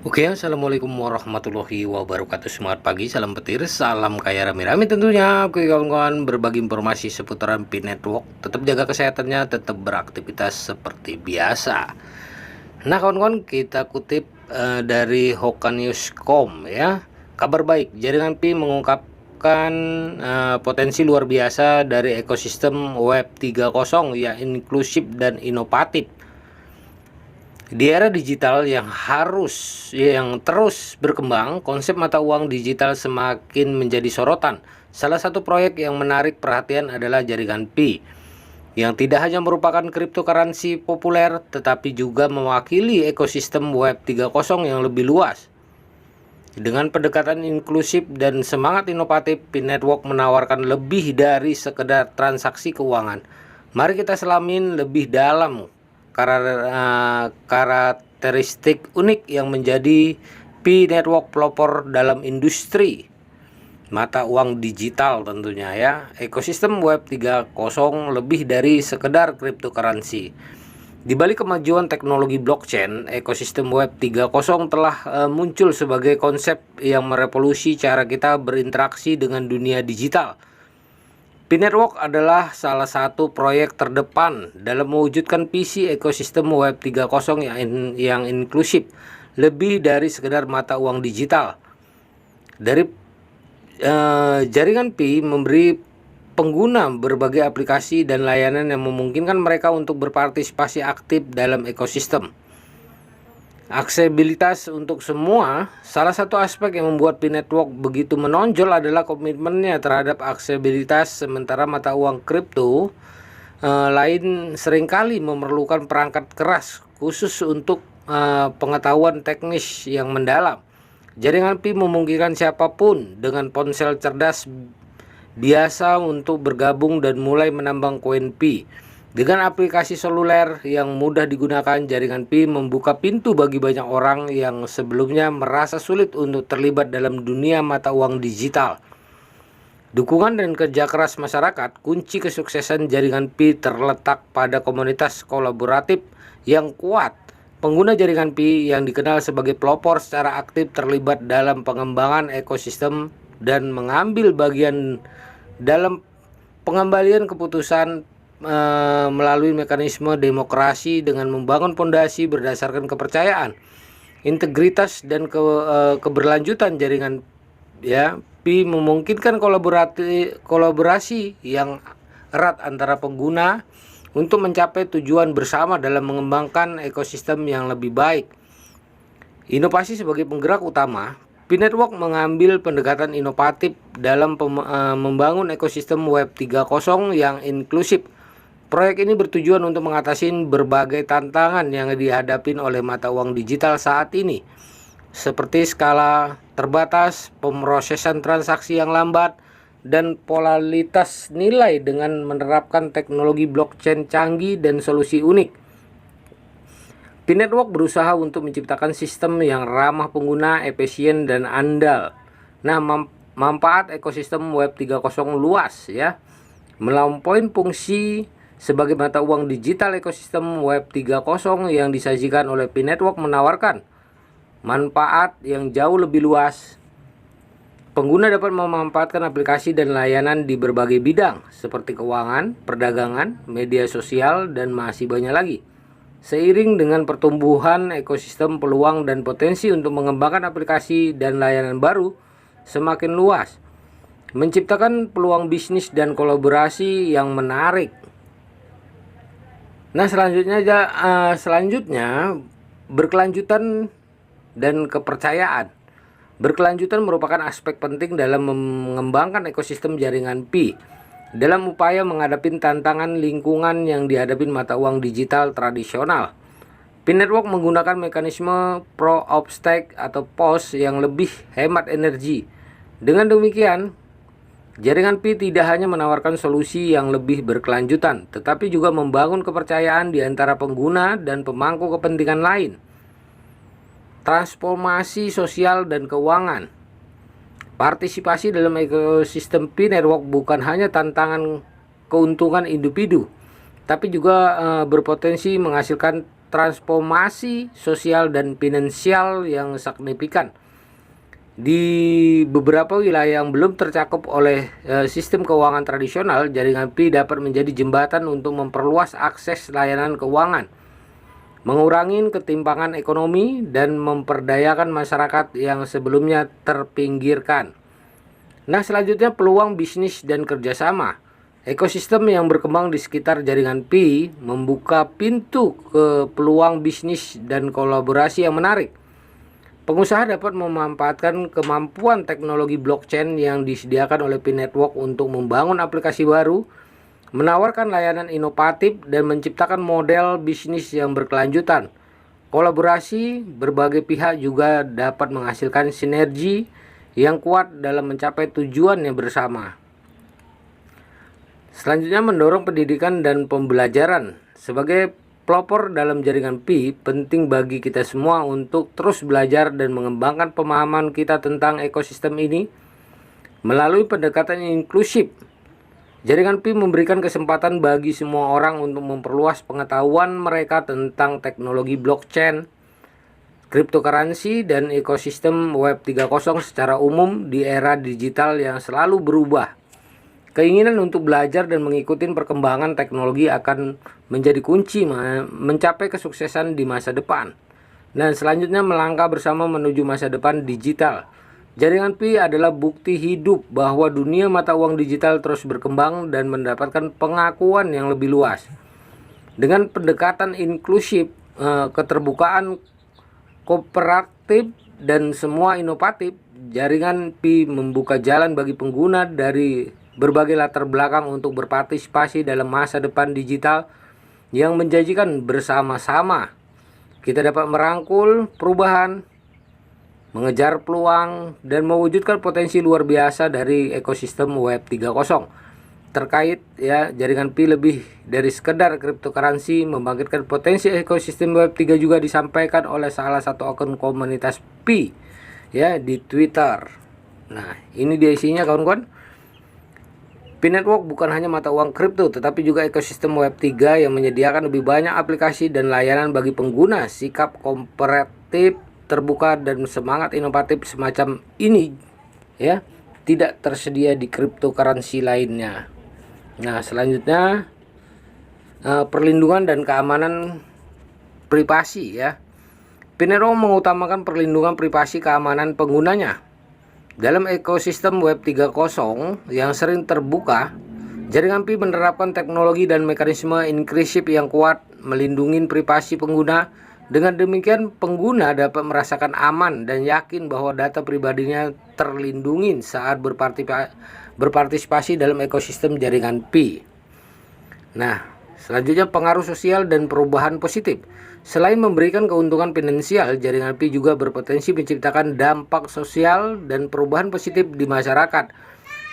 Oke, assalamualaikum warahmatullahi wabarakatuh. Semangat pagi, salam petir, salam kaya rame-rame tentunya. Oke kawan-kawan, berbagi informasi seputaran Pi Network. Tetap jaga kesehatannya, tetap beraktivitas seperti biasa. Nah kawan-kawan, kita kutip dari Hokanews.com ya. Kabar baik, jaringan Pi mengungkapkan potensi luar biasa dari ekosistem Web 3.0 yang inklusif dan inovatif. Di era digital yang terus berkembang, konsep mata uang digital semakin menjadi sorotan. Salah satu proyek yang menarik perhatian adalah jaringan Pi, yang tidak hanya merupakan cryptocurrency populer, tetapi juga mewakili ekosistem Web 3.0 yang lebih luas. Dengan pendekatan inklusif dan semangat inovatif, Pi Network menawarkan lebih dari sekedar transaksi keuangan. Mari kita selamin lebih dalam karakteristik unik yang menjadi Pi Network pelopor dalam industri mata uang digital tentunya ya. Ekosistem Web 3.0 lebih dari sekedar cryptocurrency. Di balik kemajuan teknologi blockchain, ekosistem Web 3.0 telah muncul sebagai konsep yang merevolusi cara kita berinteraksi dengan dunia digital. Pi Network adalah salah satu proyek terdepan dalam mewujudkan visi ekosistem Web 3.0 yang inklusif, lebih dari sekedar mata uang digital. Jaringan Pi memberi pengguna berbagai aplikasi dan layanan yang memungkinkan mereka untuk berpartisipasi aktif dalam ekosistem. Aksesibilitas untuk semua, salah satu aspek yang membuat Pi Network begitu menonjol adalah komitmennya terhadap aksesibilitas, sementara mata uang kripto lain seringkali memerlukan perangkat keras khusus untuk pengetahuan teknis yang mendalam. Jaringan Pi memungkinkan siapapun dengan ponsel cerdas biasa untuk bergabung dan mulai menambang koin Pi. Dengan aplikasi seluler yang mudah digunakan, jaringan Pi membuka pintu bagi banyak orang yang sebelumnya merasa sulit untuk terlibat dalam dunia mata uang digital. Dukungan dan kerja keras masyarakat, kunci kesuksesan jaringan Pi terletak pada komunitas kolaboratif yang kuat. Pengguna jaringan Pi yang dikenal sebagai pelopor secara aktif terlibat dalam pengembangan ekosistem dan mengambil bagian dalam pengembalian keputusan melalui mekanisme demokrasi dengan membangun fondasi berdasarkan kepercayaan, integritas dan keberlanjutan jaringan ya. Pi memungkinkan kolaborasi yang erat antara pengguna untuk mencapai tujuan bersama dalam mengembangkan ekosistem yang lebih baik. Inovasi sebagai penggerak utama, Pi Network mengambil pendekatan inovatif dalam membangun ekosistem Web 3.0 yang inklusif. Proyek ini bertujuan untuk mengatasi berbagai tantangan yang dihadapi oleh mata uang digital saat ini, seperti skala terbatas, pemrosesan transaksi yang lambat, dan volatilitas nilai dengan menerapkan teknologi blockchain canggih dan solusi unik. Pi Network berusaha untuk menciptakan sistem yang ramah pengguna, efisien, dan andal. Nah, manfaat ekosistem Web 3.0 luas ya, melampaui fungsi sebagai mata uang digital. Ekosistem Web 3.0 yang disajikan oleh Pi Network menawarkan manfaat yang jauh lebih luas. Pengguna dapat memanfaatkan aplikasi dan layanan di berbagai bidang seperti keuangan, perdagangan, media sosial, dan masih banyak lagi. Seiring dengan pertumbuhan ekosistem, peluang dan potensi untuk mengembangkan aplikasi dan layanan baru semakin luas, menciptakan peluang bisnis dan kolaborasi yang menarik. Nah, selanjutnya berkelanjutan dan kepercayaan. Berkelanjutan merupakan aspek penting dalam mengembangkan ekosistem jaringan Pi dalam upaya menghadapi tantangan lingkungan yang dihadapi mata uang digital tradisional. Pi Network menggunakan mekanisme Proof of Stake atau POS yang lebih hemat energi. Dengan demikian, jaringan Pi tidak hanya menawarkan solusi yang lebih berkelanjutan, tetapi juga membangun kepercayaan di antara pengguna dan pemangku kepentingan lain. Transformasi sosial dan keuangan. Partisipasi dalam ekosistem Pi Network bukan hanya tantangan keuntungan individu, tapi juga berpotensi menghasilkan transformasi sosial dan finansial yang signifikan. Di beberapa wilayah yang belum tercakup oleh sistem keuangan tradisional, jaringan Pi dapat menjadi jembatan untuk memperluas akses layanan keuangan, mengurangi ketimpangan ekonomi, dan memperdayakan masyarakat yang sebelumnya terpinggirkan. Nah, selanjutnya peluang bisnis dan kerjasama. Ekosistem yang berkembang di sekitar jaringan Pi membuka pintu ke peluang bisnis dan kolaborasi yang menarik. Pengusaha dapat memanfaatkan kemampuan teknologi blockchain yang disediakan oleh Pi Network untuk membangun aplikasi baru, menawarkan layanan inovatif, dan menciptakan model bisnis yang berkelanjutan. Kolaborasi berbagai pihak juga dapat menghasilkan sinergi yang kuat dalam mencapai tujuannya bersama. Selanjutnya, mendorong pendidikan dan pembelajaran. Sebagai pelopor dalam jaringan Pi, penting bagi kita semua untuk terus belajar dan mengembangkan pemahaman kita tentang ekosistem ini melalui pendekatan inklusif. Jaringan Pi memberikan kesempatan bagi semua orang untuk memperluas pengetahuan mereka tentang teknologi blockchain, cryptocurrency, dan ekosistem Web 3.0 secara umum di era digital yang selalu berubah. Keinginan untuk belajar dan mengikuti perkembangan teknologi akan menjadi kunci mencapai kesuksesan di masa depan. Dan selanjutnya, melangkah bersama menuju masa depan digital. Jaringan Pi adalah bukti hidup bahwa dunia mata uang digital terus berkembang dan mendapatkan pengakuan yang lebih luas. Dengan pendekatan inklusif, keterbukaan, kooperatif, dan semua inovatif, jaringan Pi membuka jalan bagi pengguna dari berbagai latar belakang untuk berpartisipasi dalam masa depan digital yang menjanjikan bersama-sama. Kita dapat merangkul perubahan, mengejar peluang, dan mewujudkan potensi luar biasa dari ekosistem Web 3.0. Terkait jaringan Pi lebih dari sekedar cryptocurrency, membangkitkan potensi ekosistem Web 3 juga disampaikan oleh salah satu akun komunitas Pi di Twitter. Nah, ini dia isinya, kawan-kawan. Pi Network bukan hanya mata uang kripto, tetapi juga ekosistem Web 3 yang menyediakan lebih banyak aplikasi dan layanan bagi pengguna. Sikap kooperatif, terbuka, dan semangat inovatif semacam ini tidak tersedia di cryptocurrency lainnya. Nah, selanjutnya perlindungan dan keamanan privasi Pi Network mengutamakan perlindungan privasi keamanan penggunanya. Dalam ekosistem Web 3.0 yang sering terbuka, jaringan Pi menerapkan teknologi dan mekanisme enkripsi yang kuat melindungi privasi pengguna. Dengan demikian, pengguna dapat merasakan aman dan yakin bahwa data pribadinya terlindungi saat berpartisipasi dalam ekosistem jaringan Pi. Nah, selanjutnya pengaruh sosial dan perubahan positif. Selain memberikan keuntungan finansial, jaringan Pi juga berpotensi menciptakan dampak sosial dan perubahan positif di masyarakat.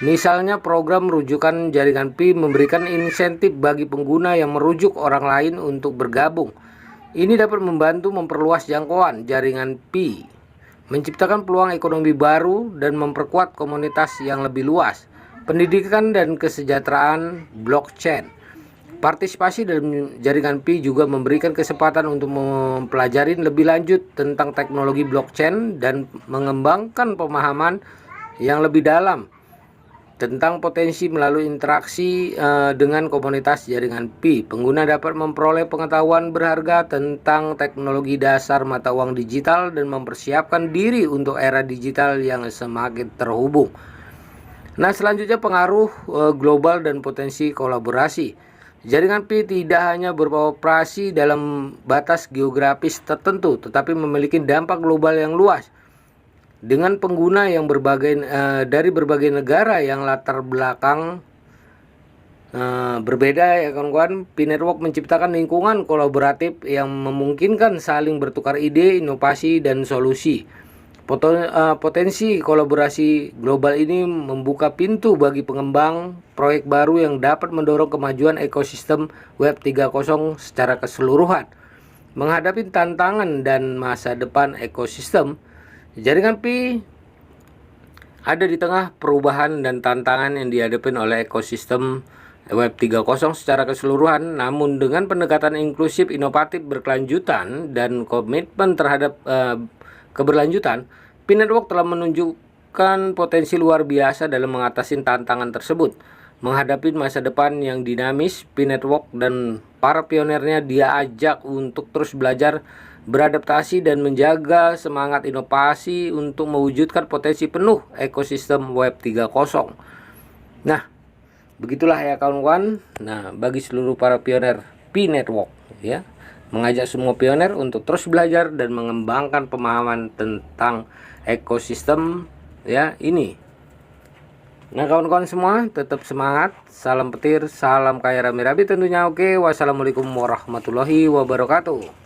Misalnya, program rujukan jaringan Pi memberikan insentif bagi pengguna yang merujuk orang lain untuk bergabung. Ini dapat membantu memperluas jangkauan jaringan Pi, menciptakan peluang ekonomi baru, dan memperkuat komunitas yang lebih luas. Pendidikan dan kesejahteraan blockchain. Partisipasi dalam jaringan Pi juga memberikan kesempatan untuk mempelajari lebih lanjut tentang teknologi blockchain dan mengembangkan pemahaman yang lebih dalam tentang potensi melalui interaksi dengan komunitas jaringan Pi. Pengguna dapat memperoleh pengetahuan berharga tentang teknologi dasar mata uang digital dan mempersiapkan diri untuk era digital yang semakin terhubung. Nah, selanjutnya pengaruh global dan potensi kolaborasi. Jaringan Pi tidak hanya beroperasi dalam batas geografis tertentu, tetapi memiliki dampak global yang luas. Dengan pengguna yang dari berbagai negara yang latar belakang berbeda, kawan-kawan, Pi Network menciptakan lingkungan kolaboratif yang memungkinkan saling bertukar ide, inovasi, dan solusi. Potensi kolaborasi global ini membuka pintu bagi pengembang proyek baru yang dapat mendorong kemajuan ekosistem Web 3.0 secara keseluruhan. Menghadapi tantangan dan masa depan ekosistem, jaringan Pi ada di tengah perubahan dan tantangan yang dihadapi oleh ekosistem Web 3.0 secara keseluruhan, namun dengan pendekatan inklusif, inovatif, berkelanjutan, dan komitmen terhadap keberlanjutan, P-Network telah menunjukkan potensi luar biasa dalam mengatasi tantangan tersebut. Menghadapi masa depan yang dinamis, P-Network dan para pionirnya diajak untuk terus belajar, beradaptasi, dan menjaga semangat inovasi untuk mewujudkan potensi penuh ekosistem Web 3.0. Nah, begitulah ya kawan-kawan. Nah, bagi seluruh para pionir P-Network ya, mengajak semua pionir untuk terus belajar dan mengembangkan pemahaman tentang ekosistem ya ini. Nah, kawan-kawan semua tetap semangat, salam petir, salam kaya rame-rame tentunya. Oke, wassalamualaikum warahmatullahi wabarakatuh.